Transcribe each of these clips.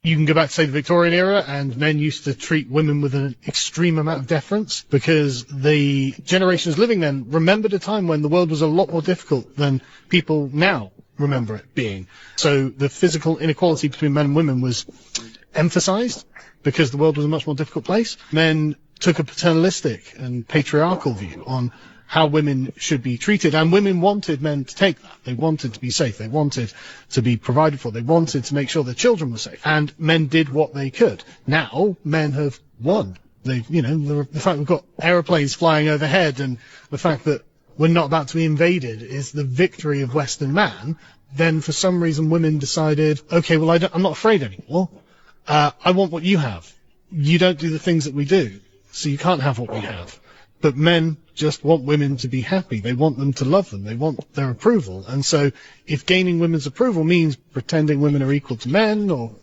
You can go back to, say, the Victorian era, and men used to treat women with an extreme amount of deference because the generations living then remembered a time when the world was a lot more difficult than people now remember it being. So the physical inequality between men and women was emphasized because the world was a much more difficult place. Men took a paternalistic and patriarchal view on how women should be treated, and women wanted men to take that. They wanted to be safe. They wanted to be provided for. They wanted to make sure their children were safe, and men did what they could. Now, men have won. The fact we've got aeroplanes flying overhead and the fact that we're not about to be invaded is the victory of Western man. Then, for some reason, women decided, okay, well, I'm not afraid anymore. I want what you have. You don't do the things that we do, so you can't have what we have. But men just want women to be happy. They want them to love them. They want their approval. And so if gaining women's approval means pretending women are equal to men or,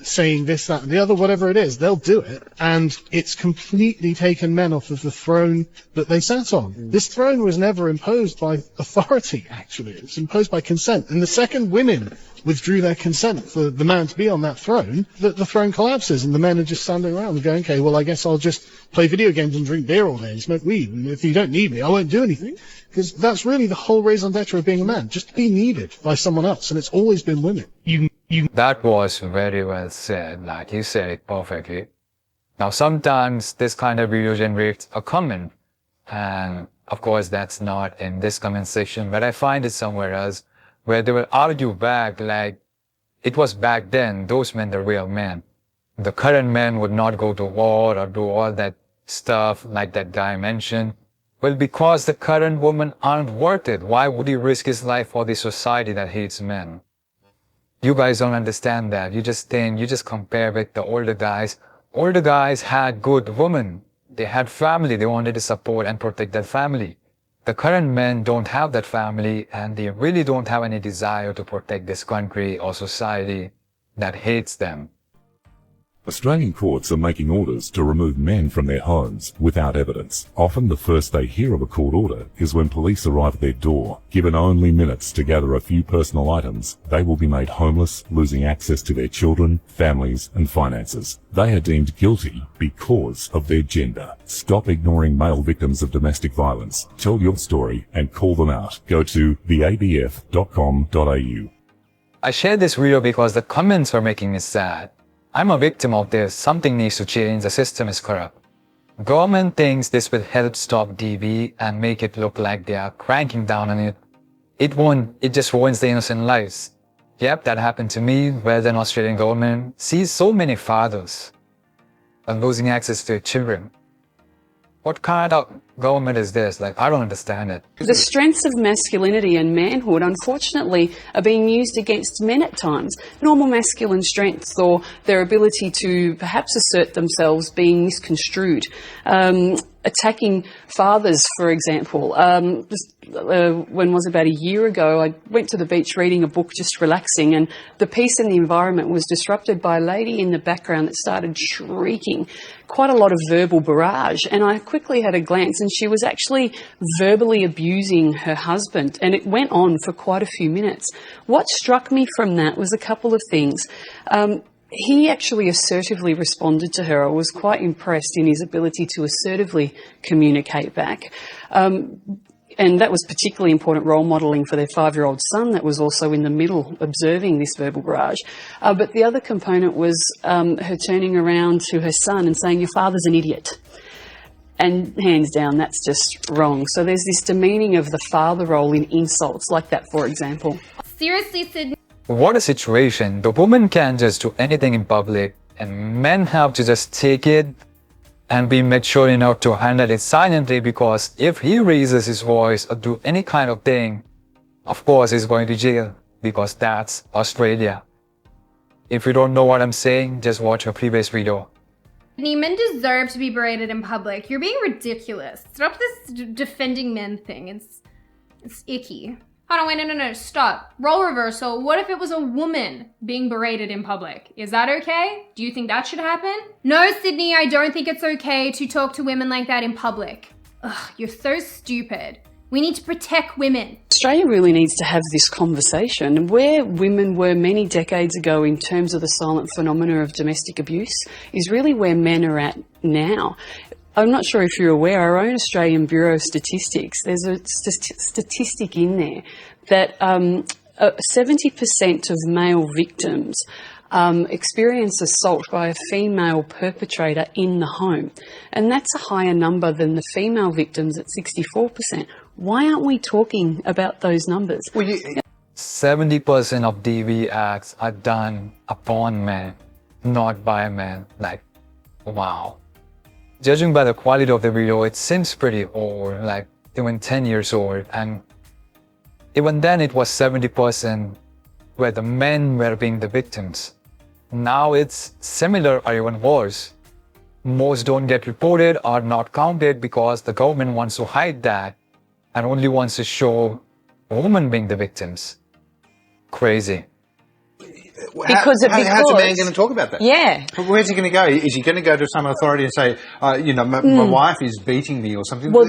saying this, that, and the other, whatever it is, they'll do it. And it's completely taken men off of the throne that they sat on. This throne was never imposed by authority, actually. It was imposed by consent. And the second women withdrew their consent for the man to be on that throne, the throne collapses and the men are just standing around going, okay, well, I guess I'll just play video games and drink beer all day and smoke weed. And if you don't need me, I won't do anything. Because that's really the whole raison d'etre of being a man, just to be needed by someone else. And it's always been women. That was very well said, like you said it perfectly. Now, sometimes this kind of video generates a comment. And of course, that's not in this comment section, but I find it somewhere else, where they will argue back like, it was back then, those men the real men. The current men would not go to war or do all that stuff like that guy mentioned. Well, because the current women aren't worth it. Why would he risk his life for the society that hates men? You guys don't understand that. You just compare with the older guys. Older guys had good women. They had family. They wanted to support and protect that family. The current men don't have that family, and they really don't have any desire to protect this country or society that hates them. Australian courts are making orders to remove men from their homes without evidence. Often the first they hear of a court order is when police arrive at their door. Given only minutes to gather a few personal items, they will be made homeless, losing access to their children, families and finances. They are deemed guilty because of their gender. Stop ignoring male victims of domestic violence. Tell your story and call them out. Go to theabf.com.au. I shared this video because the comments are making me sad. I'm a victim of this. Something needs to change. The system is corrupt. Government thinks this will help stop DV and make it look like they are cranking down on it. It won't. It just ruins the innocent lives. Yep, that happened to me, where the Australian government sees so many fathers and losing access to their children. What kind of government is this? Like, I don't understand it. The strengths of masculinity and manhood, unfortunately, are being used against men at times. Normal masculine strengths or their ability to perhaps assert themselves being misconstrued. Attacking fathers, for example. When was about a year ago, I went to the beach reading a book, just relaxing, and the peace in the environment was disrupted by a lady in the background that started shrieking quite a lot of verbal barrage. And I quickly had a glance, and she was actually verbally abusing her husband, and it went on for quite a few minutes. What struck me from that was a couple of things. He actually assertively responded to her. I was quite impressed in his ability to assertively communicate back. And that was particularly important role modelling for their 5-year-old son that was also in the middle observing this verbal barrage. But the other component was her turning around to her son and saying, "Your father's an idiot." And hands down, that's just wrong. So there's this demeaning of the father role in insults like that, for example. Seriously, Sydney. What a situation. The woman can just do anything in public, and men have to just take it and be mature enough to handle it silently, because if he raises his voice or do any kind of thing, of course he's going to jail, because that's Australia. If you don't know what I'm saying, just watch a previous video. Men deserve to be berated in public. You're being ridiculous. Stop this defending men thing. It's icky. Hold on, wait, no, stop. Role reversal. What if it was a woman being berated in public? Is that okay? Do you think that should happen? No, Sydney, I don't think it's okay to talk to women like that in public. Ugh, you're so stupid. We need to protect women. Australia really needs to have this conversation. Where women were many decades ago in terms of the silent phenomena of domestic abuse is really where men are at now. I'm not sure if you're aware, our own Australian Bureau of Statistics, there's a statistic in there that 70% of male victims experience assault by a female perpetrator in the home. And that's a higher number than the female victims at 64%. Why aren't we talking about those numbers? 70% of DV acts are done upon men, not by men. Like, wow. Judging by the quality of the video, it seems pretty old, like even 10 years old. And even then it was 70% where the men were being the victims. Now it's similar or even worse. Most don't get reported or not counted because the government wants to hide that and only wants to show women being the victims. Crazy. How's a man going to talk about that? Yeah. Where's he going to go? Is he going to go to some authority and say, my wife is beating me or something? Well,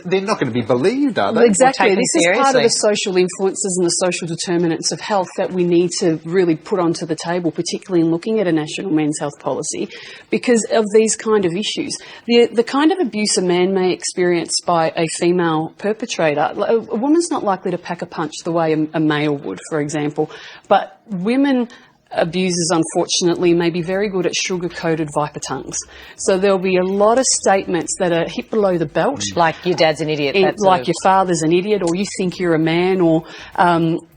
they're not going to be believed, are they? Exactly. This is part of the social influences and the social determinants of health that we need to really put onto the table, particularly in looking at a national men's health policy, because of these kind of issues. The kind of abuse a man may experience by a female perpetrator, a woman's not likely to pack a punch the way a male would, for example, but women abusers, unfortunately, may be very good at sugar-coated viper tongues. So there'll be a lot of statements that are hit below the belt. Like your dad's an idiot. Like your father's an idiot, or you think you're a man, or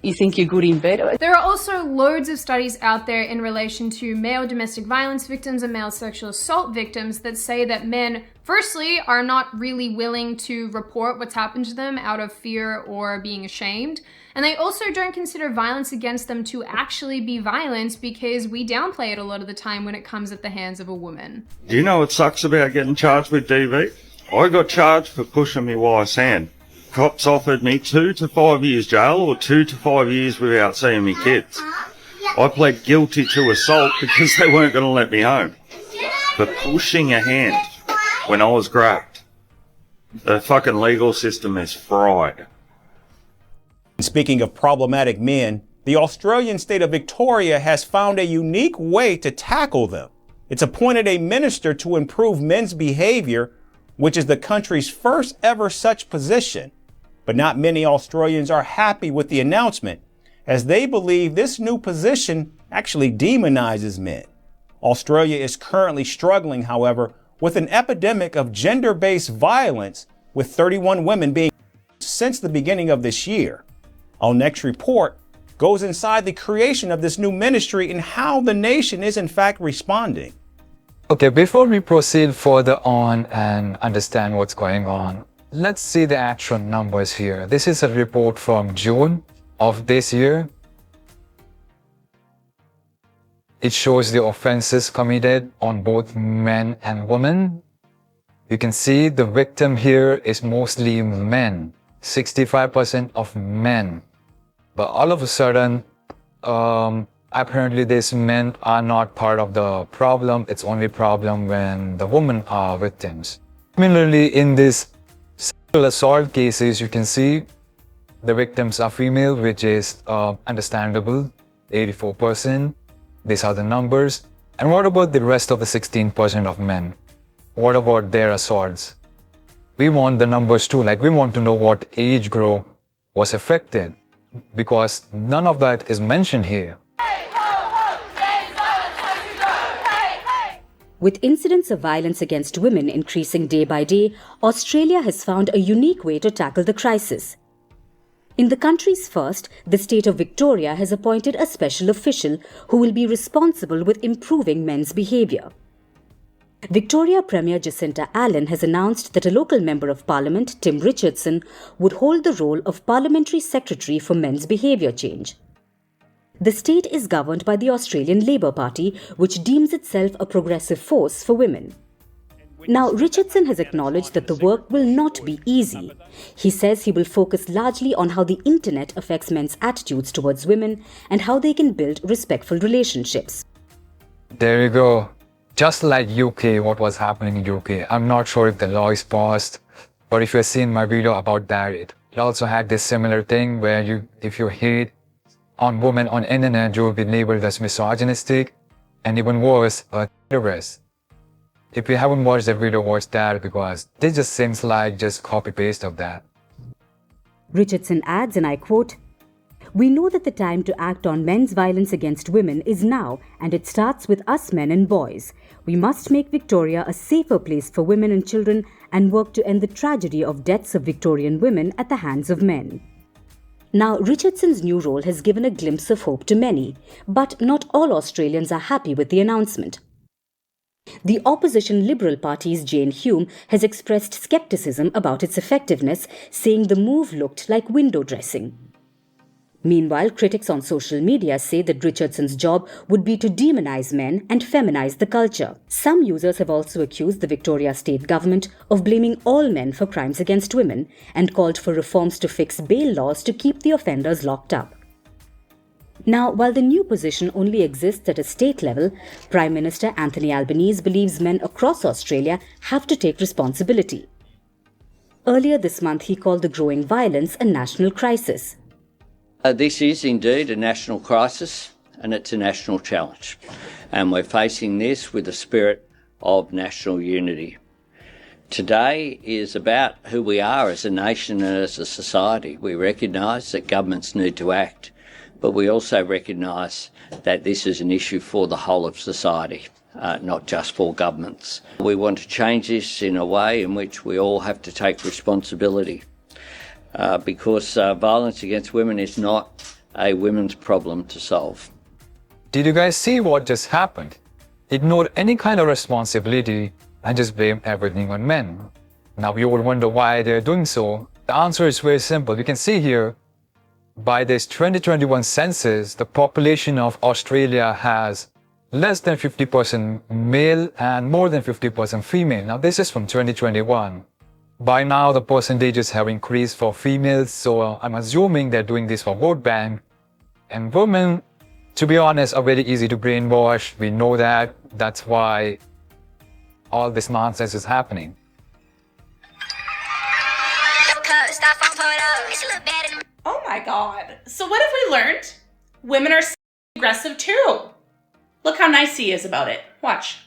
you think you're good in bed. There are also loads of studies out there in relation to male domestic violence victims and male sexual assault victims that say that men, firstly, are not really willing to report what's happened to them out of fear or being ashamed. And they also don't consider violence against them to actually be violence because we downplay it a lot of the time when it comes at the hands of a woman. Do you know what sucks about getting charged with DV? I got charged for pushing my wife's hand. Cops offered me 2 to 5 years jail or 2 to 5 years without seeing me kids. I pled guilty to assault because they weren't going to let me home. For pushing a hand when I was grabbed. The fucking legal system is fried. Speaking of problematic men, the Australian state of Victoria has found a unique way to tackle them. It's appointed a minister to improve men's behavior, which is the country's first ever such position. But not many Australians are happy with the announcement, as they believe this new position actually demonizes men. Australia is currently struggling, however, with an epidemic of gender-based violence, with 31 women being since the beginning of this year. Our next report goes inside the creation of this new ministry and how the nation is in fact responding. Okay, before we proceed further on and understand what's going on, let's see the actual numbers here. This is a report from June of this year. It shows the offenses committed on both men and women. You can see the victim here is mostly men, 65% of men. But all of a sudden, apparently these men are not part of the problem. It's only problem when the women are victims. Similarly, in these sexual assault cases, you can see the victims are female, which is understandable, 84%. These are the numbers. And what about the rest of the 16% of men? What about their assaults? We want the numbers too, like we want to know what age group was affected, because none of that is mentioned here. With incidents of violence against women increasing day by day, Australia has found a unique way to tackle the crisis. In the country's first, the state of Victoria has appointed a special official who will be responsible with improving men's behaviour. Victoria Premier Jacinta Allen has announced that a local Member of Parliament, Tim Richardson, would hold the role of Parliamentary Secretary for Men's Behaviour Change. The state is governed by the Australian Labor Party, which deems itself a progressive force for women. Now, Richardson has acknowledged that the work will not be easy. He says he will focus largely on how the internet affects men's attitudes towards women and how they can build respectful relationships. There you go. Just like UK, what was happening in UK. I'm not sure if the law is passed, but if you've seen my video about that, it It also had this similar thing where if you hate on women on internet, you will be labeled as misogynistic, and even worse, a terrorist. If you haven't watched the video, watch that, because this just seems like just copy-paste of that. Richardson adds, and I quote, "We know that the time to act on men's violence against women is now, and it starts with us men and boys. We must make Victoria a safer place for women and children and work to end the tragedy of deaths of Victorian women at the hands of men." Now, Richardson's new role has given a glimpse of hope to many, but not all Australians are happy with the announcement. The opposition Liberal Party's Jane Hume has expressed scepticism about its effectiveness, saying the move looked like window dressing. Meanwhile, critics on social media say that Richardson's job would be to demonize men and feminize the culture. Some users have also accused the Victoria state government of blaming all men for crimes against women and called for reforms to fix bail laws to keep the offenders locked up. Now, while the new position only exists at a state level, Prime Minister Anthony Albanese believes men across Australia have to take responsibility. Earlier this month, he called the growing violence a national crisis. This is indeed a national crisis, and it's a national challenge. And we're facing this with a spirit of national unity. Today is about who we are as a nation and as a society. We recognise that governments need to act, but we also recognise that this is an issue for the whole of society, not just for governments. We want to change this in a way in which we all have to take responsibility. Because violence against women is not a women's problem to solve. Did you guys see what just happened? Ignored any kind of responsibility and just blamed everything on men. Now we all wonder why they're doing so. The answer is very simple. You can see here, by this 2021 census, the population of Australia has less than 50% male and more than 50% female. Now this is from 2021. By now, the percentages have increased for females, so I'm assuming they're doing this for vote bank. And women, to be honest, are very easy to brainwash. We know that. That's why all this nonsense is happening. Oh my god. So what have we learned? Women are aggressive too. Look how nice he is about it. Watch.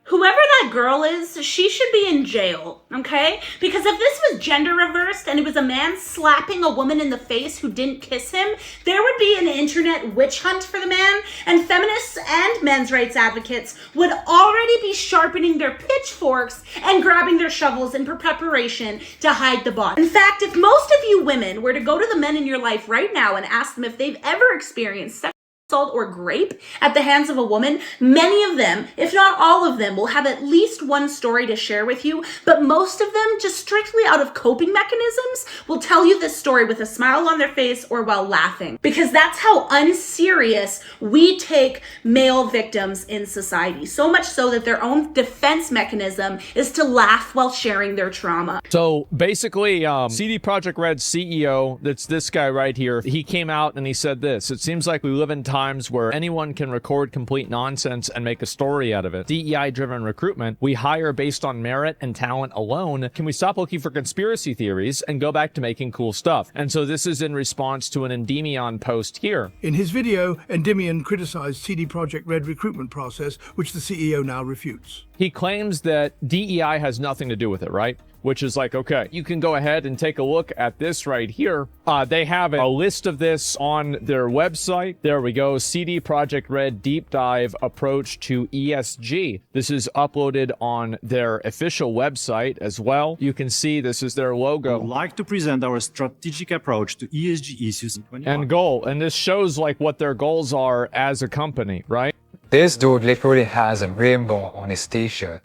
Whoever that girl is, she should be in jail, okay? Because if this was gender reversed and it was a man slapping a woman in the face who didn't kiss him, there would be an internet witch hunt for the man, and feminists and men's rights advocates would already be sharpening their pitchforks and grabbing their shovels in preparation to hide the body. In fact, if most of you women were to go to the men in your life right now and ask them if they've ever experienced sexual assault or grape at the hands of a woman, many of them, if not all of them, will have at least one story to share with you, but most of them, just strictly out of coping mechanisms, will tell you this story with a smile on their face or while laughing. Because that's how unserious we take male victims in society. So much so that their own defense mechanism is to laugh while sharing their trauma. So basically, CD Projekt Red's CEO, that's this guy right here, he came out and he said this: "It seems like we live in times where anyone can record complete nonsense and make a story out of it. DEI-driven recruitment, we hire based on merit and talent alone. Can we stop looking for conspiracy theories and go back to making cool stuff?" And so this is in response to an Endymion post here. In his video, Endymion criticized CD Projekt Red recruitment process, which the CEO now refutes. He claims that DEI has nothing to do with it, right? Which is like, okay, you can go ahead and take a look at this right here. They have a list of this on their website. There we go. CD Projekt Red Deep Dive Approach to ESG. This is uploaded on their official website as well. You can see this is their logo. We'd like to present our strategic approach to ESG issues in 2021. And goal. And this shows like what their goals are as a company, right? This dude literally has a rainbow on his t-shirt.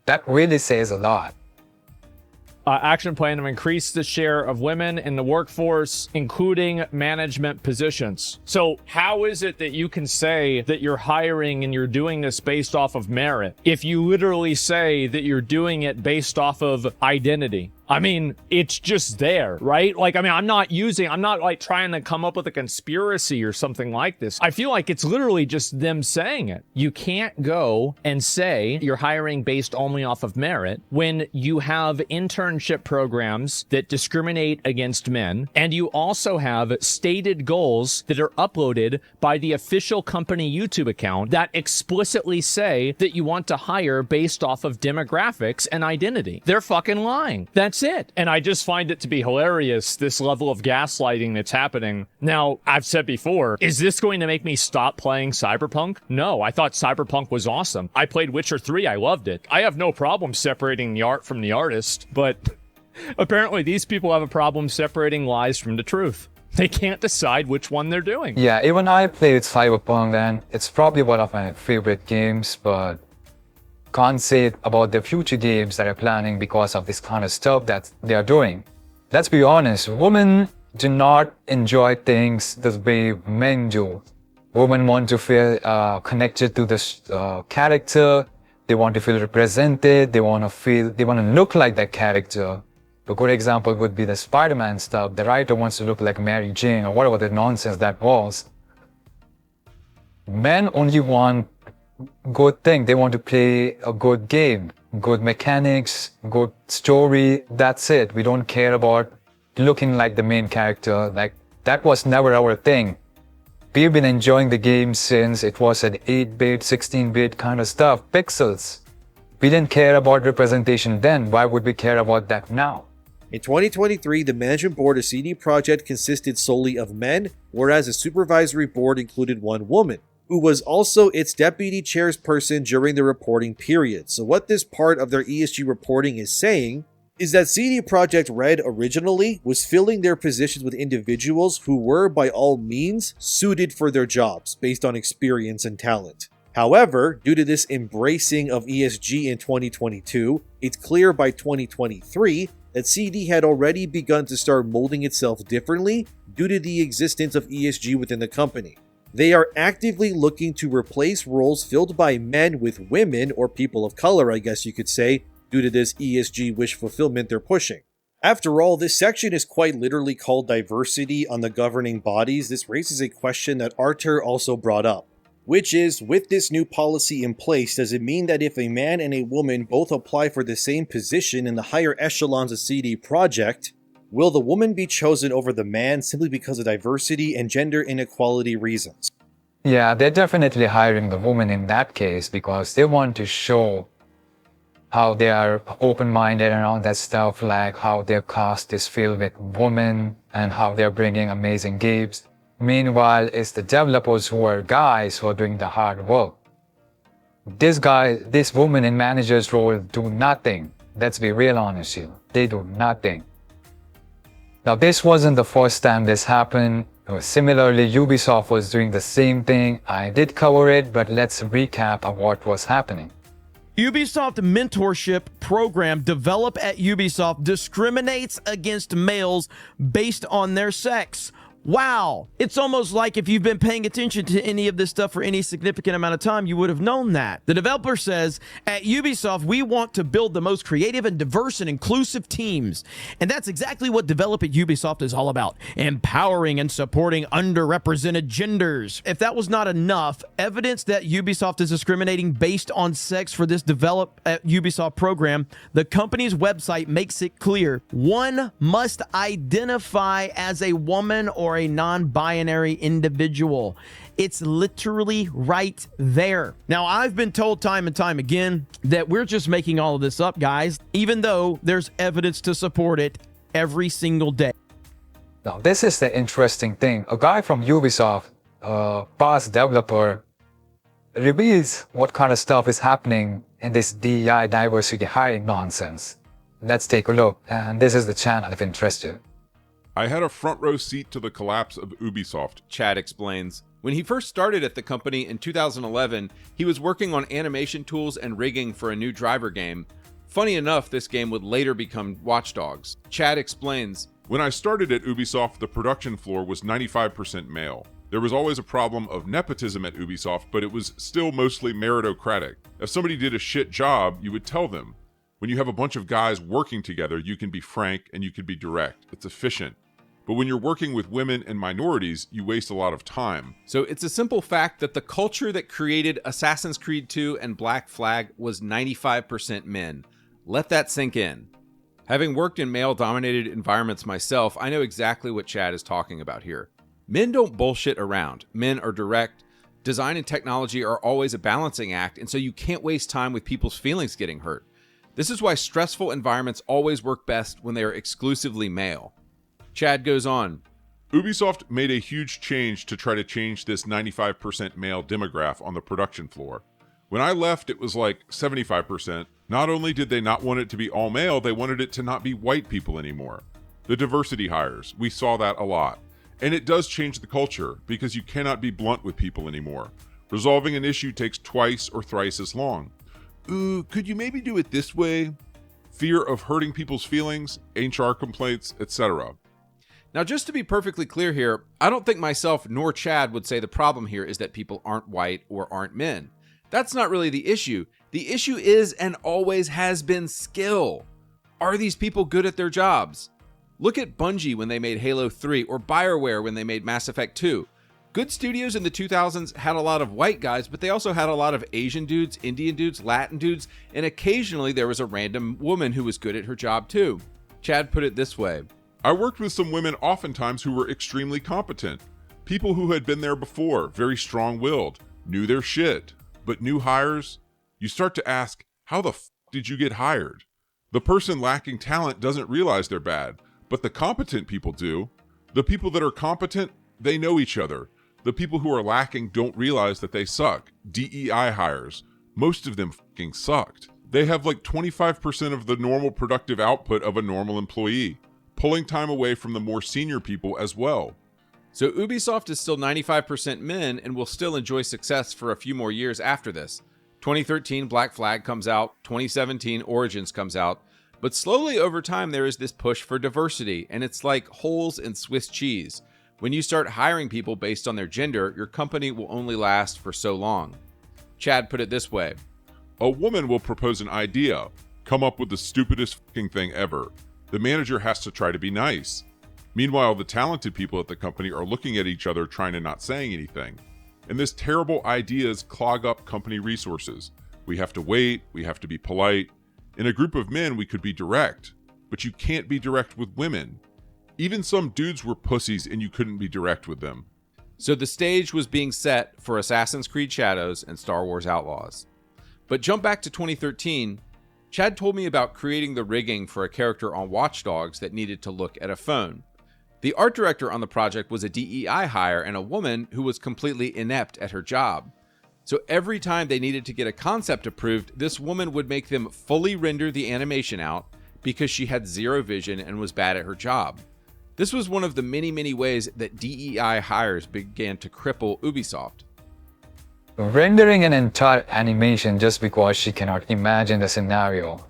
That really says a lot. Action plan to increase the share of women in the workforce, including management positions. So how is it that you can say that you're hiring and you're doing this based off of merit if you literally say that you're doing it based off of identity? I mean, it's just there, right? Like, I mean, I'm not like trying to come up with a conspiracy or something like this. I feel like it's literally just them saying it. You can't go and say you're hiring based only off of merit when you have internship programs that discriminate against men, and you also have stated goals that are uploaded by the official company YouTube account that explicitly say that you want to hire based off of demographics and identity. They're fucking lying. That's it. And I just find it to be hilarious, this level of gaslighting that's happening. Now, I've said before, is this going to make me stop playing Cyberpunk? No, I thought Cyberpunk was awesome. I played Witcher 3, I loved it. I have no problem separating the art from the artist, but apparently these people have a problem separating lies from the truth. They can't decide which one they're doing. Yeah, even I played Cyberpunk, and it's probably one of my favorite games, but can't say it about the future games that are planning because of this kind of stuff that they are doing. Let's be honest, women do not enjoy things the way men do. Women want to feel connected to the character, they want to feel represented, they want to look like that character. A good example would be the Spider-Man stuff. The writer wants to look like Mary Jane or whatever the nonsense that was. Men only want good thing. They want to play a good game, good mechanics, good story. That's it. We don't care about looking like the main character. Like, that was never our thing. We've been enjoying the game since it was an 8-bit, 16-bit kind of stuff, pixels. We didn't care about representation then. Why would we care about that now? In 2023, the management board of CD Projekt consisted solely of men, whereas the supervisory board included one woman, who was also its deputy chairperson during the reporting period. So what this part of their ESG reporting is saying is that CD Projekt Red originally was filling their positions with individuals who were by all means suited for their jobs based on experience and talent. However, due to this embracing of ESG in 2022, it's clear by 2023 that CD had already begun to start molding itself differently due to the existence of ESG within the company. They are actively looking to replace roles filled by men with women, or people of color, I guess you could say, due to this ESG wish fulfillment they're pushing. After all, this section is quite literally called diversity on the governing bodies. This raises a question that Arthur also brought up, which is, with this new policy in place, does it mean that if a man and a woman both apply for the same position in the higher echelons of CD Projekt, will the woman be chosen over the man simply because of diversity and gender inequality reasons? Yeah, they're definitely hiring the woman in that case because they want to show how they are open-minded and all that stuff, like how their cast is filled with women and how they're bringing amazing games. Meanwhile, it's the developers who are guys who are doing the hard work. This woman in manager's role do nothing. Let's be real honest here. They do nothing. Now, this wasn't the first time this happened. Similarly, Ubisoft was doing the same thing. I did cover it, but let's recap of what was happening. Ubisoft mentorship program developed at Ubisoft discriminates against males based on their sex. Wow. It's almost like if you've been paying attention to any of this stuff for any significant amount of time, you would have known that. The developer says, at Ubisoft, we want to build the most creative and diverse and inclusive teams. And that's exactly what Develop at Ubisoft is all about. Empowering and supporting underrepresented genders. If that was not enough, evidence that Ubisoft is discriminating based on sex for this Develop at Ubisoft program, the company's website makes it clear. One must identify as a woman or a non-binary individual. It's literally right there. Now, I've been told time and time again that we're just making all of this up, guys, even though there's evidence to support it every single day. Now, this is the interesting thing. A guy from Ubisoft, past developer, reveals what kind of stuff is happening in this DEI diversity hiring nonsense. Let's take a look, and this is the channel if interested. I had a front row seat to the collapse of Ubisoft, Chad explains. When he first started at the company in 2011, he was working on animation tools and rigging for a new driver game. Funny enough, this game would later become Watch Dogs. Chad explains, When I started at Ubisoft, the production floor was 95% male. There was always a problem of nepotism at Ubisoft, but it was still mostly meritocratic. If somebody did a shit job, you would tell them. When you have a bunch of guys working together, you can be frank and you can be direct. It's efficient. But when you're working with women and minorities, you waste a lot of time. So it's a simple fact that the culture that created Assassin's Creed 2 and Black Flag was 95% men. Let that sink in. Having worked in male-dominated environments myself, I know exactly what Chad is talking about here. Men don't bullshit around. Men are direct. Design and technology are always a balancing act, and so you can't waste time with people's feelings getting hurt. This is why stressful environments always work best when they are exclusively male. Chad goes on. Ubisoft made a huge change to try to change this 95% male demographic on the production floor. When I left, it was like 75%. Not only did they not want it to be all male, they wanted it to not be white people anymore. The diversity hires, we saw that a lot. And it does change the culture, because you cannot be blunt with people anymore. Resolving an issue takes twice or thrice as long. Ooh, could you maybe do it this way? Fear of hurting people's feelings, HR complaints, etc. Now, just to be perfectly clear here, I don't think myself nor Chad would say the problem here is that people aren't white or aren't men. That's not really the issue. The issue is and always has been skill. Are these people good at their jobs? Look at Bungie when they made Halo 3 or BioWare when they made Mass Effect 2. Good studios in the 2000s had a lot of white guys, but they also had a lot of Asian dudes, Indian dudes, Latin dudes, and occasionally there was a random woman who was good at her job too. Chad put it this way. I worked with some women oftentimes who were extremely competent. People who had been there before, very strong-willed, knew their shit. But new hires, you start to ask, how the f did you get hired? The person lacking talent doesn't realize they're bad, but the competent people do. The people that are competent, they know each other. The people who are lacking don't realize that they suck. DEI hires, most of them fucking sucked. They have like 25% of the normal productive output of a normal employee, pulling time away from the more senior people as well. So Ubisoft is still 95% men and will still enjoy success for a few more years after this. 2013 Black Flag comes out, 2017 Origins comes out, but slowly over time there is this push for diversity, and it's like holes in Swiss cheese. When you start hiring people based on their gender, your company will only last for so long. Chad put it this way. A woman will propose an idea, come up with the stupidest fucking thing ever. The manager has to try to be nice. Meanwhile, the talented people at the company are looking at each other trying to not saying anything. And this terrible ideas clog up company resources. We have to wait, we have to be polite. In a group of men, we could be direct, but you can't be direct with women. Even some dudes were pussies and you couldn't be direct with them. So the stage was being set for Assassin's Creed Shadows and Star Wars Outlaws. But jump back to 2013, Chad told me about creating the rigging for a character on Watch Dogs that needed to look at a phone. The art director on the project was a DEI hire and a woman who was completely inept at her job. So every time they needed to get a concept approved, this woman would make them fully render the animation out because she had zero vision and was bad at her job. This was one of the many ways that DEI hires began to cripple Ubisoft. Rendering an entire animation just because she cannot imagine the scenario.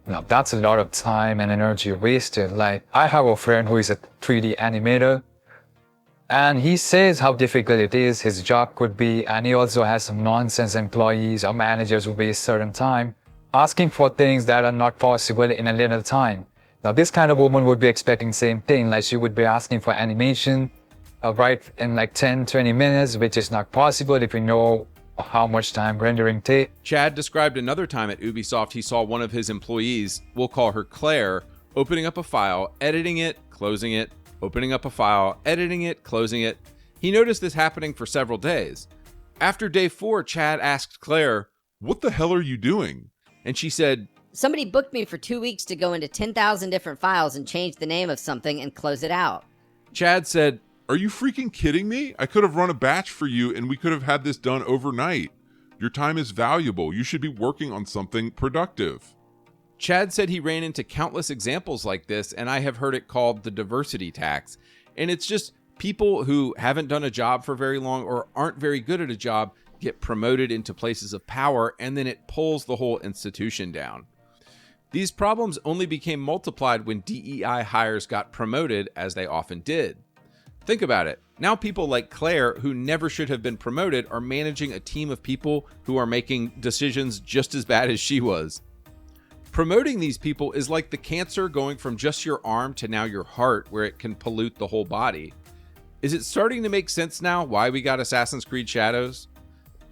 Now that's a lot of time and energy wasted. Like, I have a friend who is a 3D animator, and he says how difficult it is, his job could be, and he also has some nonsense employees or managers who waste certain time asking for things that are not possible in a little time. Now this kind of woman would be expecting the same thing, like she would be asking for animation right in like 10-20 minutes, which is not possible if you know how much time rendering takes. Chad described another time at Ubisoft he saw one of his employees, we'll call her Claire, opening up a file, editing it, closing it, opening up a file, editing it, closing it. He noticed this happening for several days. After day 4, Chad asked Claire, "What the hell are you doing?" And she said, "Somebody booked me for 2 weeks to go into 10,000 different files and change the name of something and close it out." Chad said, "Are you freaking kidding me? I could have run a batch for you and we could have had this done overnight. Your time is valuable. You should be working on something productive." Chad said he ran into countless examples like this, and I have heard it called the diversity tax. And it's just people who haven't done a job for very long or aren't very good at a job get promoted into places of power, and then it pulls the whole institution down. These problems only became multiplied when DEI hires got promoted, as they often did. Think about it. Now people like Claire, who never should have been promoted, are managing a team of people who are making decisions just as bad as she was. Promoting these people is like the cancer going from just your arm to now your heart, where it can pollute the whole body. Is it starting to make sense now why we got Assassin's Creed Shadows?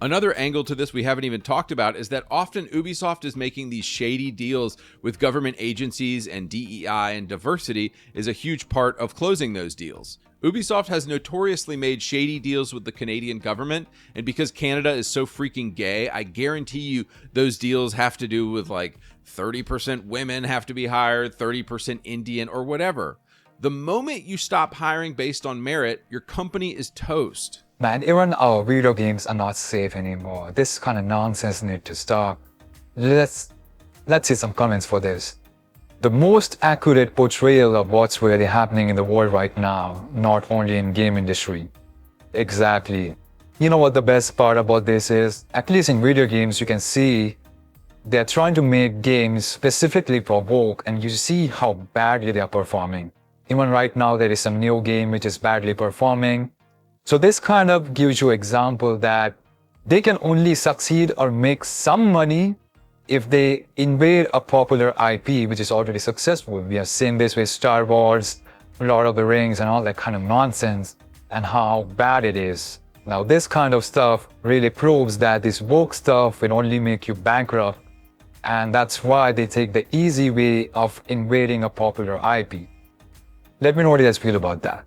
Another angle to this we haven't even talked about is that often Ubisoft is making these shady deals with government agencies, and DEI and diversity is a huge part of closing those deals. Ubisoft has notoriously made shady deals with the Canadian government, and because Canada is so freaking gay, I guarantee you those deals have to do with like 30% women have to be hired, 30% Indian, or whatever. The moment you stop hiring based on merit, your company is toast. Man, even our video games are not safe anymore. This kind of nonsense needs to stop. Let's see some comments for this. The most accurate portrayal of what's really happening in the world right now, not only in game industry. Exactly. You know what the best part about this is? At least in video games, you can see they're trying to make games specifically for woke, and you see how badly they're performing. Even right now, there is some new game which is badly performing. So this kind of gives you an example that they can only succeed or make some money if they invade a popular IP which is already successful. We have seen this with Star Wars, Lord of the Rings, and all that kind of nonsense, and how bad it is. Now this kind of stuff really proves that this woke stuff will only make you bankrupt, and that's why they take the easy way of invading a popular IP. Let me know what you guys feel about that.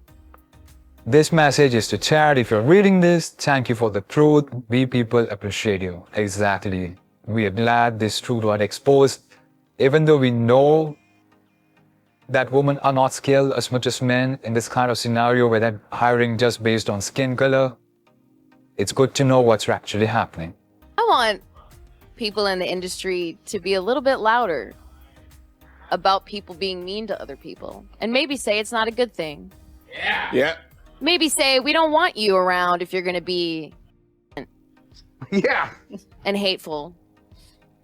This message is to Chad. If you're reading this, thank you for the truth. We people appreciate you. Exactly. We are glad this truth was exposed. Even though we know that women are not skilled as much as men in this kind of scenario where they're hiring just based on skin color, it's good to know what's actually happening. I want people in the industry to be a little bit louder about people being mean to other people, and maybe say it's not a good thing. Yeah. Maybe say we don't want you around if you're going to be and hateful,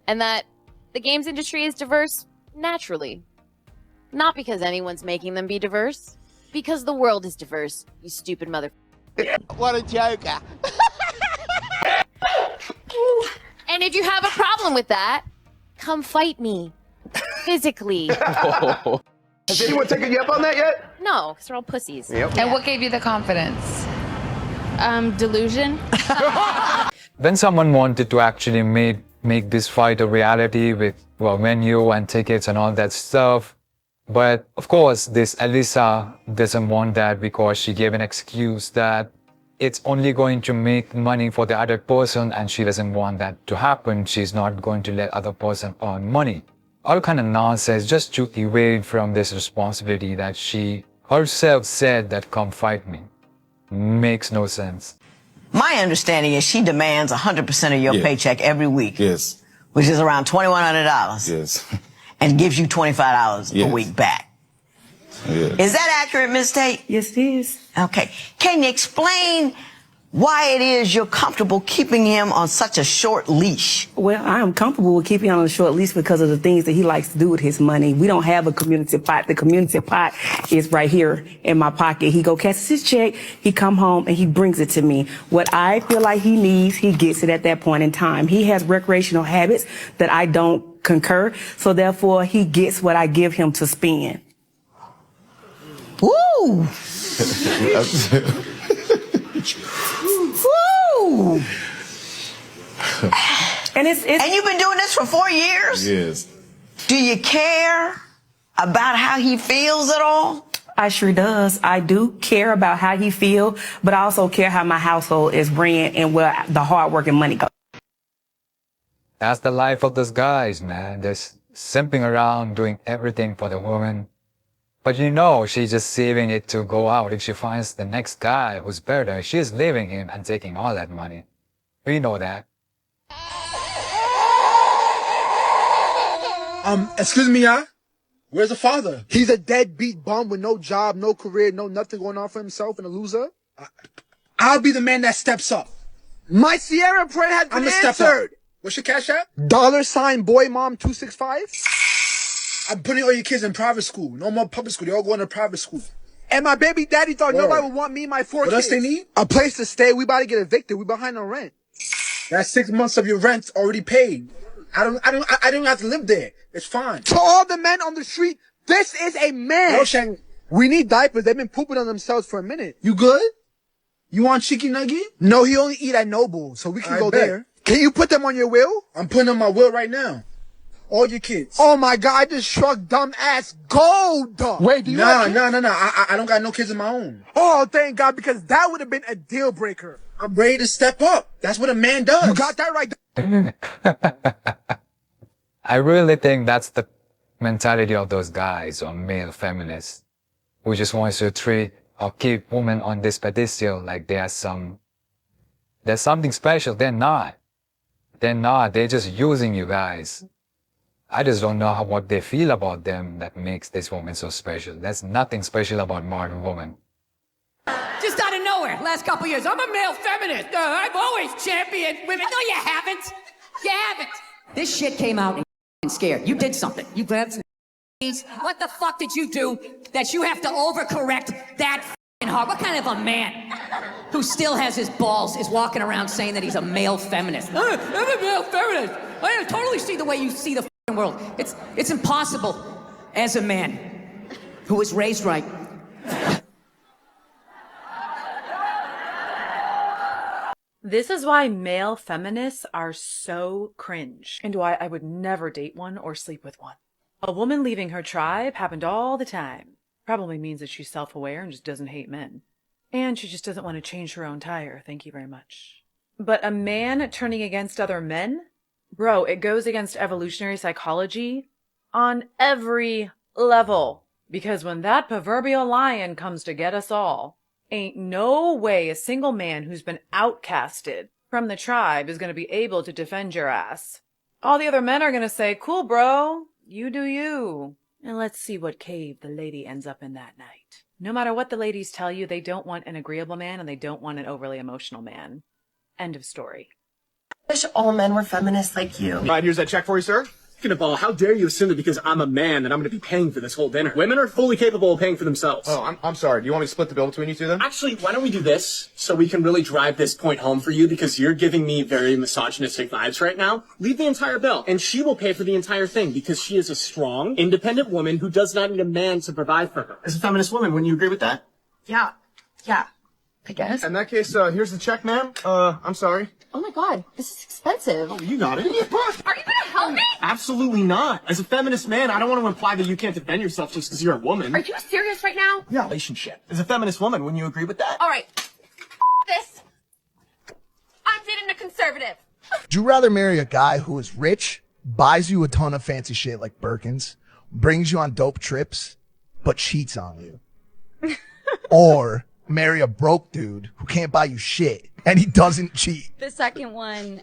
and that the games industry is diverse naturally, not because anyone's making them be diverse, because the world is diverse, you stupid mother. What a joker. And if you have a problem with that, come fight me physically. Has anyone taken you up on that yet? No, because they're all pussies. Yep. And what gave you the confidence? Delusion. When someone wanted to actually make this fight a reality with, well, menu and tickets and all that stuff, but of course this Alyssa doesn't want that because she gave an excuse that it's only going to make money for the other person, and she doesn't want that to happen. She's not going to let other person earn money. All kind of nonsense just to evade from this responsibility that she herself said that come fight me. Makes no sense. My understanding is she demands 100% of your paycheck every week. Yes. Which is around $2,100. Yes. And gives you $25 a week back. Yes. Is that accurate, Ms. Tate? Yes, it is. Okay. Can you explain why it is you're comfortable keeping him on such a short leash? Well, I am comfortable with keeping him on a short leash because of the things that he likes to do with his money. We don't have a community pot. The community pot is right here in my pocket. He go catches his check, he come home, and he brings it to me. What I feel like he needs, he gets it at that point in time. He has recreational habits that I don't concur, so therefore he gets what I give him to spend. Woo! Woo! And and you've been doing this for 4 years? Yes. Do you care about how he feels at all? I sure does. I do care about how he feels, but I also care how my household is ran and where the hard work and money goes. That's the life of those guys, man. Just simping around, doing everything for the woman. But you know, she's just saving it to go out. If she finds the next guy who's better, she's leaving him and taking all that money. We know that. Excuse me, y'all. Where's the father? He's a deadbeat bum with no job, no career, no nothing going on for himself, and a loser. I'll be the man that steps up. My Sierra prayer has been answered. What's your cash app? $boymom265. I'm putting all your kids in private school. No more public school. They all going to private school. And my baby daddy thought nobody would want me and my 4 kids. What else they need? A place to stay. We about to get evicted. We behind on rent. That's 6 months of your rent already paid. I don't have to live there. It's fine. To all the men on the street, this is a man. Roshan, we need diapers. They've been pooping on themselves for a minute. You good? You want chicken nugget? No, he only eat at Noble, so we can go there. Can you put them on your wheel? I'm putting on my wheel right now. All your kids. Oh my God, I just struck dumb ass gold. Wait, do you have kids? No. I don't got no kids of my own. Oh, thank God, because that would have been a deal breaker. I'm ready to step up. That's what a man does. You got that right. I really think that's the mentality of those guys or male feminists who just wants to treat or keep women on this pedestal like there's something special. They're not. They're just using you guys. I just don't know what they feel about them that makes this woman so special. There's nothing special about modern woman. Just out of nowhere, last couple years, I'm a male feminist. I've always championed women. No, you haven't. You haven't. This shit came out and scared. You did something. You grabbed some. What the fuck did you do that you have to overcorrect that hard? What kind of a man who still has his balls is walking around saying that he's a male feminist? I'm a male feminist. I totally see the way you see the world. It's impossible as a man who was raised right. This is why male feminists are so cringe, and why I would never date one or sleep with one. A woman leaving her tribe happened all the time. Probably means that she's self-aware and just doesn't hate men. And she just doesn't want to change her own tire, thank you very much. But a man turning against other men? Bro, it goes against evolutionary psychology on every level. Because when that proverbial lion comes to get us all, ain't no way a single man who's been outcasted from the tribe is going to be able to defend your ass. All the other men are going to say, cool, bro, you do you. And let's see what cave the lady ends up in that night. No matter what the ladies tell you, they don't want an agreeable man and they don't want an overly emotional man. End of story. I wish all men were feminists like you. Right, here's that check for you, sir. Second of all, how dare you assume that because I'm a man that I'm going to be paying for this whole dinner? Women are fully capable of paying for themselves. Oh, I'm sorry. Do you want me to split the bill between you two then? Actually, why don't we do this so we can really drive this point home for you because you're giving me very misogynistic vibes right now? Leave the entire bill and she will pay for the entire thing because she is a strong, independent woman who does not need a man to provide for her. As a feminist woman, wouldn't you agree with that? Yeah, I guess. In that case, here's the check, ma'am. I'm sorry. Oh my God, this is expensive. Oh, you got it. Are you gonna help me? Absolutely not. As a feminist man, I don't want to imply that you can't defend yourself just because you're a woman. Are you serious right now? Yeah, relationship. As a feminist woman, wouldn't you agree with that? All right. This. I'm dating a conservative. Would you rather marry a guy who is rich, buys you a ton of fancy shit like Birkins, brings you on dope trips, but cheats on you? Or marry a broke dude who can't buy you shit and he doesn't cheat? The second one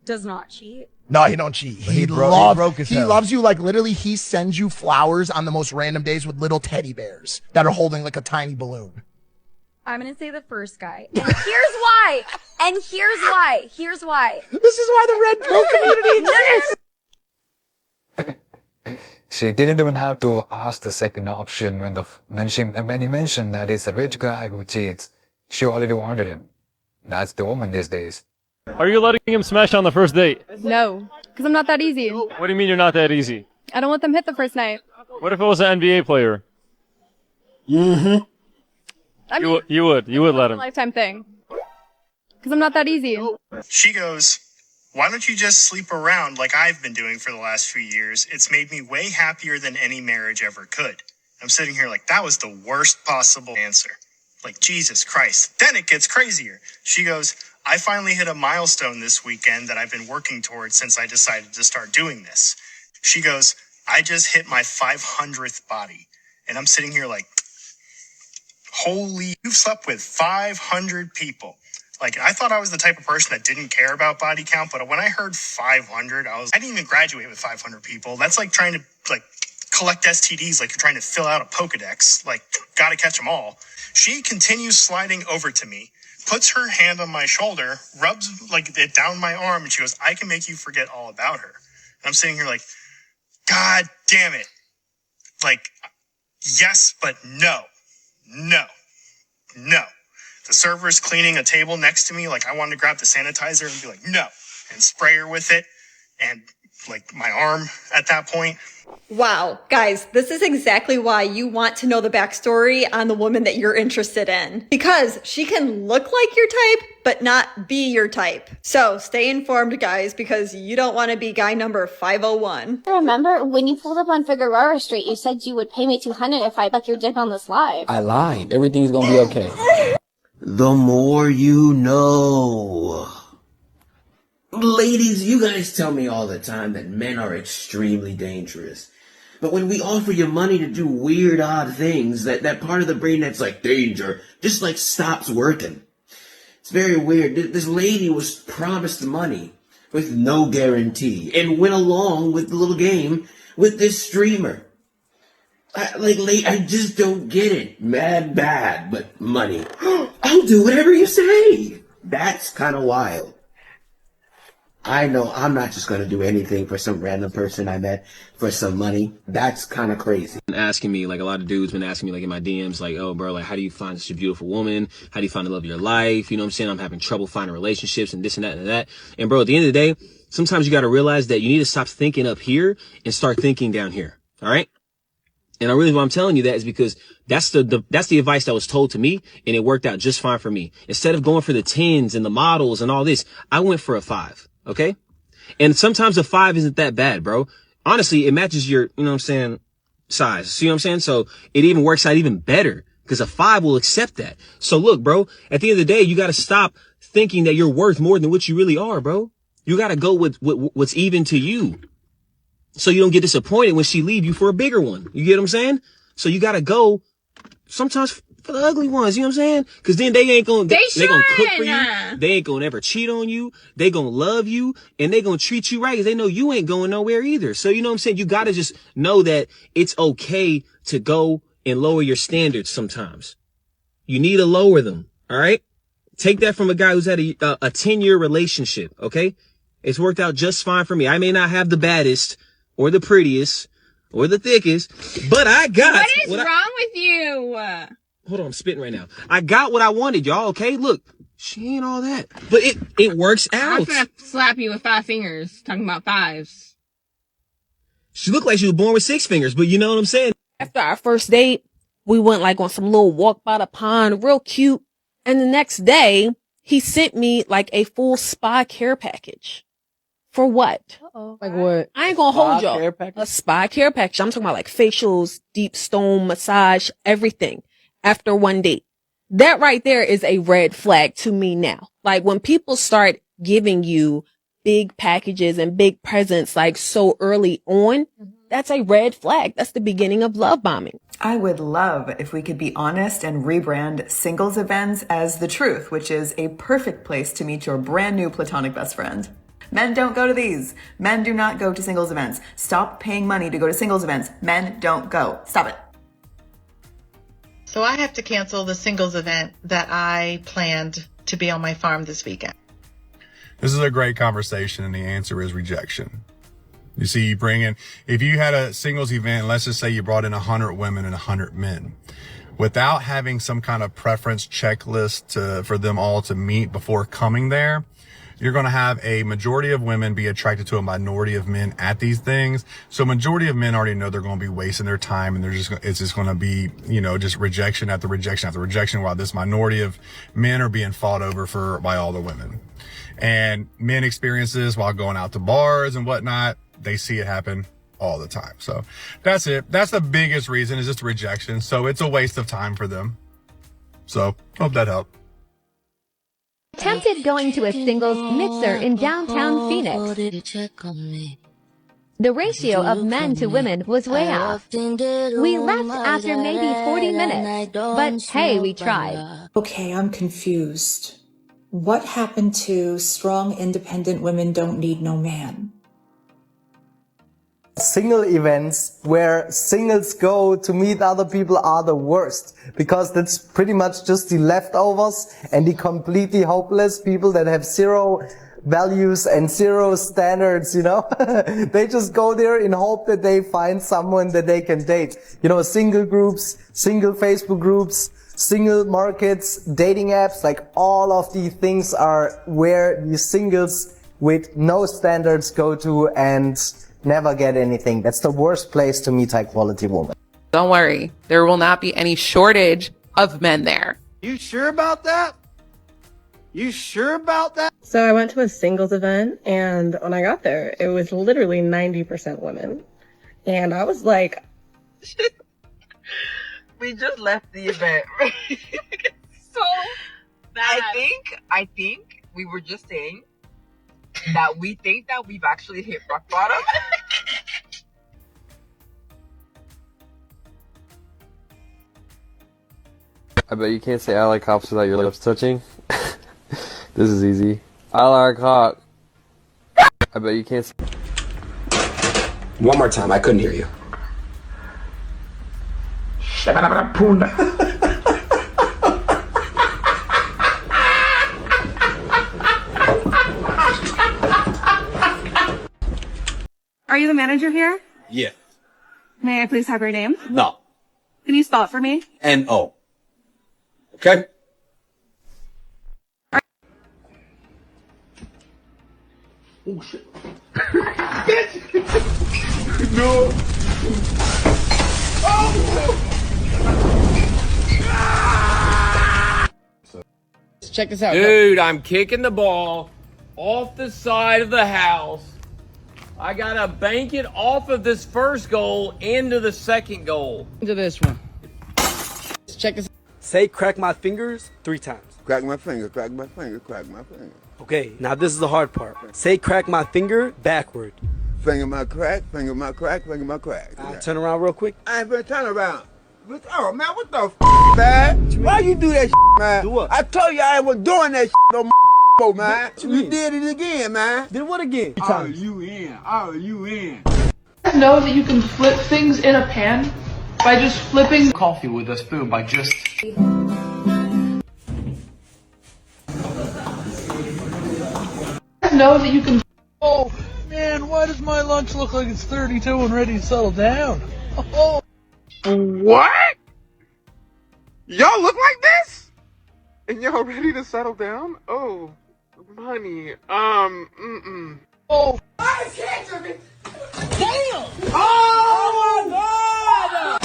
does not cheat. No, he don't cheat. He loves you. Like literally he sends you flowers on the most random days with little teddy bears that are holding like a tiny balloon. I'm going to say the first guy. And here's why. Here's why. This is why the Red Pill community exists. She didn't even have to ask the second option when he mentioned that it's a rich guy who cheats. She already wanted him. That's the woman these days. Are you letting him smash on the first date? No, because I'm not that easy. What do you mean you're not that easy? I don't want them hit the first night. What if it was an NBA player? Mm-hmm. You would let him. Lifetime thing. Because I'm not that easy. She goes, why don't you just sleep around like I've been doing for the last few years? It's made me way happier than any marriage ever could. I'm sitting here like, that was the worst possible answer. Like, Jesus Christ. Then it gets crazier. She goes, I finally hit a milestone this weekend that I've been working towards since I decided to start doing this. She goes, I just hit my 500th body. And I'm sitting here like, holy, you've slept with 500 people. Like, I thought I was the type of person that didn't care about body count, but when I heard 500, I didn't even graduate with 500 people. That's like trying to, collect STDs like you're trying to fill out a Pokedex. Like, gotta catch them all. She continues sliding over to me, puts her hand on my shoulder, rubs, it down my arm, and she goes, I can make you forget all about her. And I'm sitting here like, God damn it. Yes, but no. No. The server's cleaning a table next to me. I wanted to grab the sanitizer and be like, no, and spray her with it and like my arm at that point. Wow, guys, this is exactly why you want to know the backstory on the woman that you're interested in. Because she can look like your type, but not be your type. So stay informed, guys, because you don't want to be guy number 501. Remember when you pulled up on Figueroa Street, you said you would pay me $200 if I suck your dick on this live. I lied. Everything's gonna be okay. The more you know. Ladies, you guys tell me all the time that men are extremely dangerous. But when we offer you money to do weird, odd things, that part of the brain that's like danger just like stops working. It's very weird. This lady was promised money with no guarantee and went along with the little game with this streamer. I just don't get it. Mad bad, but money. I'll do whatever you say. That's kind of wild. I know I'm not just going to do anything for some random person I met for some money. That's kind of crazy. Asking me, like a lot of dudes been asking me like in my DMs, like, oh bro, like how do you find such a beautiful woman? How do you find the love of your life? You know what I'm saying? I'm having trouble finding relationships and this and that and that. And bro, at the end of the day, sometimes you got to realize that you need to stop thinking up here and start thinking down here. All right. And the reason why I'm telling you that is because that's the advice that was told to me, and it worked out just fine for me. Instead of going for the 10s and the models and all this, I went for a 5. Okay. And sometimes a 5 isn't that bad, bro. Honestly, it matches your, you know what I'm saying, size. See what I'm saying? So it even works out even better because a 5 will accept that. So look, bro, at the end of the day, you got to stop thinking that you're worth more than what you really are, bro. You got to go with what's even to you. So you don't get disappointed when she leave you for a bigger one. You get what I'm saying? So you got to go sometimes for the ugly ones. You know what I'm saying? Cause then they ain't gonna, they gonna cook for you. They ain't gonna ever cheat on you. They gonna love you and they gonna treat you right. Cause they know you ain't going nowhere either. So you know what I'm saying? You got to just know that it's okay to go and lower your standards sometimes. You need to lower them. All right. Take that from a guy who's had a 10-year relationship. Okay. It's worked out just fine for me. I may not have the baddest or the prettiest or the thickest, but I got What is wrong with you? Hold on, I'm spitting right now. I got what I wanted, y'all. Okay, look, she ain't all that, but it works out. I'm gonna slap you with 5 fingers. Talking about 5s. She looked like she was born with 6 fingers, but you know what I'm saying. After our first date, we went like on some little walk by the pond, real cute. And the next day, he sent me like a full spa care package. For what? Like what? I ain't gonna hold y'all. A spa care package. I'm talking about like facials, deep stone massage, everything after one date. That right there is a red flag to me now. Like when people start giving you big packages and big presents like so early on, that's a red flag. That's the beginning of love bombing. I would love if we could be honest and rebrand singles events as The Truth, which is a perfect place to meet your brand new platonic best friend. Men don't go to these. Men do not go to singles events. Stop paying money to go to singles events. Men don't go. Stop it. So I have to cancel the singles event that I planned to be on my farm this weekend. This is a great conversation, and the answer is rejection. You see, if you had a singles event, let's just say you brought in 100 women and 100 men, without having some kind of preference checklist for them all to meet before coming there, you're going to have a majority of women be attracted to a minority of men at these things. So majority of men already know they're going to be wasting their time, and it's just going to be, just rejection after rejection after rejection, while this minority of men are being fought over by all the women. And men experience this while going out to bars and whatnot. They see it happen all the time. So that's it. That's the biggest reason, is just rejection. So it's a waste of time for them. So hope that helped. Attempted going to a singles mixer in downtown Phoenix. The ratio of men to women was way off. We left after maybe 40 minutes, but hey, we tried. Okay, I'm confused. What happened to strong, independent women don't need no man? Single events where singles go to meet other people are the worst, because that's pretty much just the leftovers and the completely hopeless people that have zero values and zero standards, They just go there in hope that they find someone that they can date. Single groups, single Facebook groups, single markets, dating apps, like all of these things are where the singles with no standards go to and never get anything. That's the worst place to meet high quality women. Don't worry, there will not be any shortage of men there. You sure about that? You sure about that? So I went to a singles event, and when I got there, it was literally 90% women. And I was like, we just left the event. So bad. I think we were just saying that we think that we've actually hit rock bottom. I bet you can't say I like cops without your lips touching. This is easy. I like cock. I bet you can't say. One more time, I couldn't hear you. are you the manager here? Yeah. May I please have your name? No. Can you spell it for me? N-O. Okay? Oh shit. No. Check this out. Dude, I'm kicking the ball off the side of the house. I gotta bank it off of this first goal into the second goal. Into this one. Check this. Say crack my fingers 3 times. Crack my finger, crack my finger, crack my finger. Okay, now this is the hard part. Say crack my finger backward. Finger my crack, finger my crack, finger my crack. Turn around real quick. I ain't finna turn around. Oh man, what the f, man? Why you do that man? Do what? I told you I was doing that no more, man. You did it again, man. Did what again? Oh, you in. Oh, you in. Know that you can flip things in a pan by just flipping coffee with a spoon by just know that you can. Oh man, why does my lunch look like it's 32 and ready to settle down? Oh. What? Y'all look like this? And y'all ready to settle down? Oh, money. Oh. I can't me. Damn! Oh my god!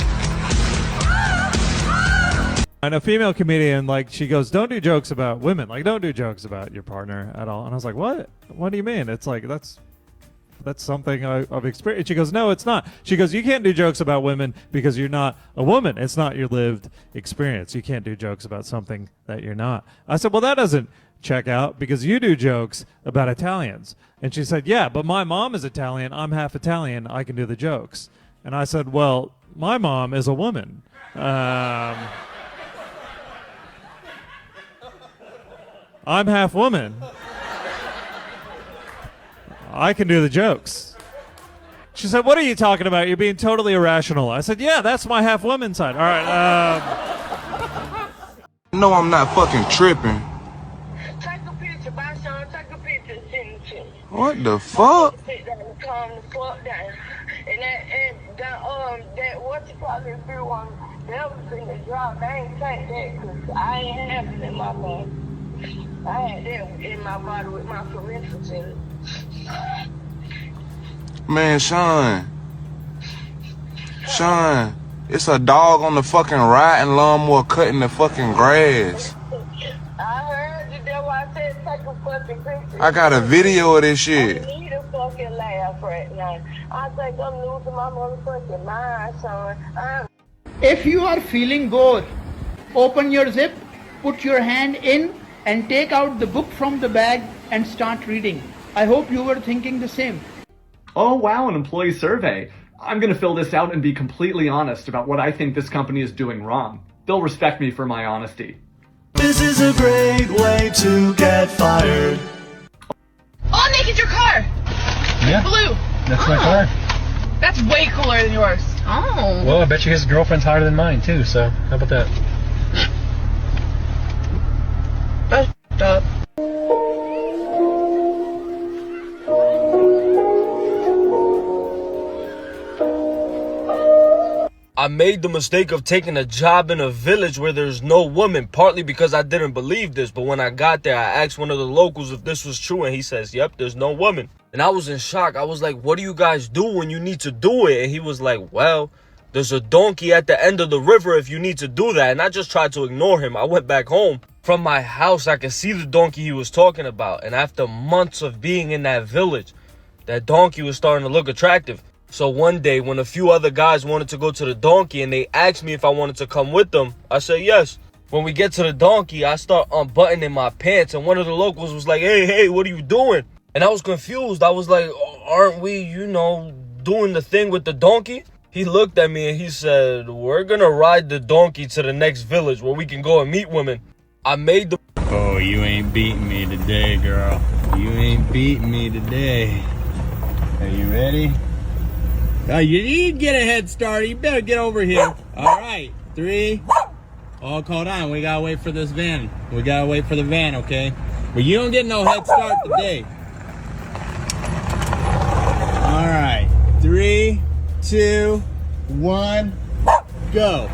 And a female comedian, like, she goes, don't do jokes about women. Like, don't do jokes about your partner at all. And I was like, what? What do you mean? It's like, that's something I've experienced. She goes, no, it's not. She goes, you can't do jokes about women because you're not a woman. It's not your lived experience. You can't do jokes about something that you're not. I said, well, that doesn't check out because you do jokes about Italians. And she said, yeah, but my mom is Italian. I'm half Italian. I can do the jokes. And I said, well, my mom is a woman. I'm half woman. I can do the jokes. She said, what are you talking about? You're being totally irrational. I said, yeah, that's my half woman side. All right. No, I'm not fucking tripping. Take a picture, by Sean. Take a picture, send it to me. What the fuck? Sit down and calm the fuck down. And that what you call it, if you want everything to drop, they ain't take that because I ain't have it in my body. I had that in my body with my parental in it. Man, Sean, it's a dog on the fucking riding lawnmower cutting the fucking grass. I heard you, that's why I said take a fucking picture. I got a video of this shit. I need a fucking laugh right now. I think I'm losing my motherfucking mind, son. If you are feeling bored, open your zip, put your hand in, and take out the book from the bag and start reading. I hope you were thinking the same. Oh wow, an employee survey. I'm gonna fill this out and be completely honest about what I think this company is doing wrong. They'll respect me for my honesty. This is a great way to get fired. Oh, Nick, it's your car. Yeah. It's blue. That's my car. That's way cooler than yours. Oh. Well, I bet you his girlfriend's hotter than mine too, so how about that? That's up. I made the mistake of taking a job in a village where there's no woman, partly because I didn't believe this. But when I got there, I asked one of the locals if this was true, and he says, yep, there's no woman. And I was in shock. I was like, what do you guys do when you need to do it? And he was like, well, there's a donkey at the end of the river if you need to do that. And I just tried to ignore him. I went back home. From my house, I could see the donkey he was talking about. And after months of being in that village, that donkey was starting to look attractive. So one day when a few other guys wanted to go to the donkey and they asked me if I wanted to come with them, I said yes. When we get to the donkey, I start unbuttoning my pants and one of the locals was like, hey, what are you doing? And I was confused. I was like, aren't we, doing the thing with the donkey? He looked at me and he said, we're gonna ride the donkey to the next village where we can go and meet women. I made the... Oh, you ain't beating me today, girl. You ain't beating me today. Are you ready? Oh, you need to get a head start. You better get over here. All right, 3. Oh, hold on. We gotta wait for this van. We gotta wait for the van, okay? But you don't get no head start today. All right, 3, 2, 1, go.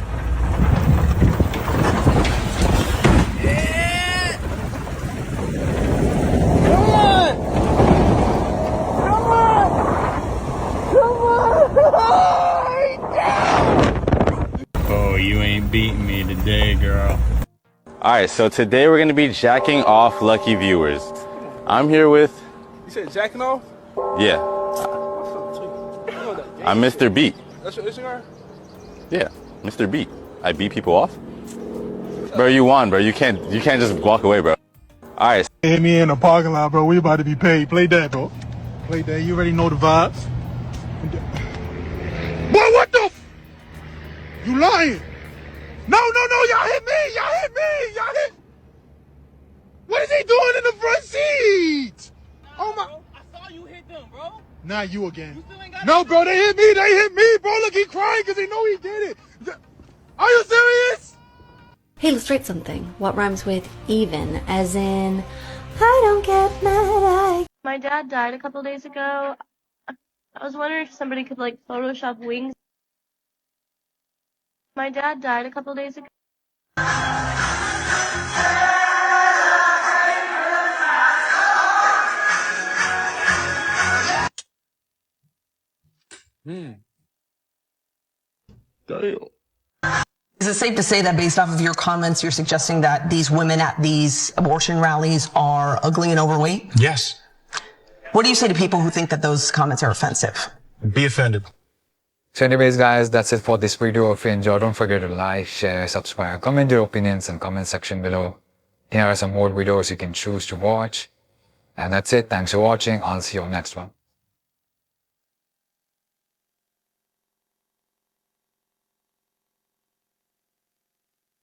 Oh, you ain't beating me today, girl. Alright, so today we're going to be jacking off lucky viewers. I'm here with... You said jacking off? Yeah. I'm Mr. Beat. That's your Instagram? Yeah, Mr. Beat. I beat people off. Bro, you won, bro. You can't just walk away, bro. Alright. Hit me in the parking lot, bro. We about to be paid. Play that, bro. Play that. You already know the vibes. Boy, what the f? You lying? No, y'all hit me! Y'all hit... What is he doing in the front seat? Oh my... I saw you hit them, bro. Not you again. No, bro, they hit me, bro. Look, he crying because they know he did it. Are you serious? Hey, let's write something. What rhymes with even? As in, I don't get mad. My dad died a couple days ago. I was wondering if somebody could like Photoshop wings. My dad died a couple days ago. Damn. Is it safe to say that based off of your comments, you're suggesting that these women at these abortion rallies are ugly and overweight? Yes. What do you say to people who think that those comments are offensive? Be offended. So anyways guys, that's it for this video. If you enjoyed, don't forget to like, share, subscribe, comment your opinions in the comment section below. Here are some more videos you can choose to watch. And that's it. Thanks for watching. I'll see you on next one.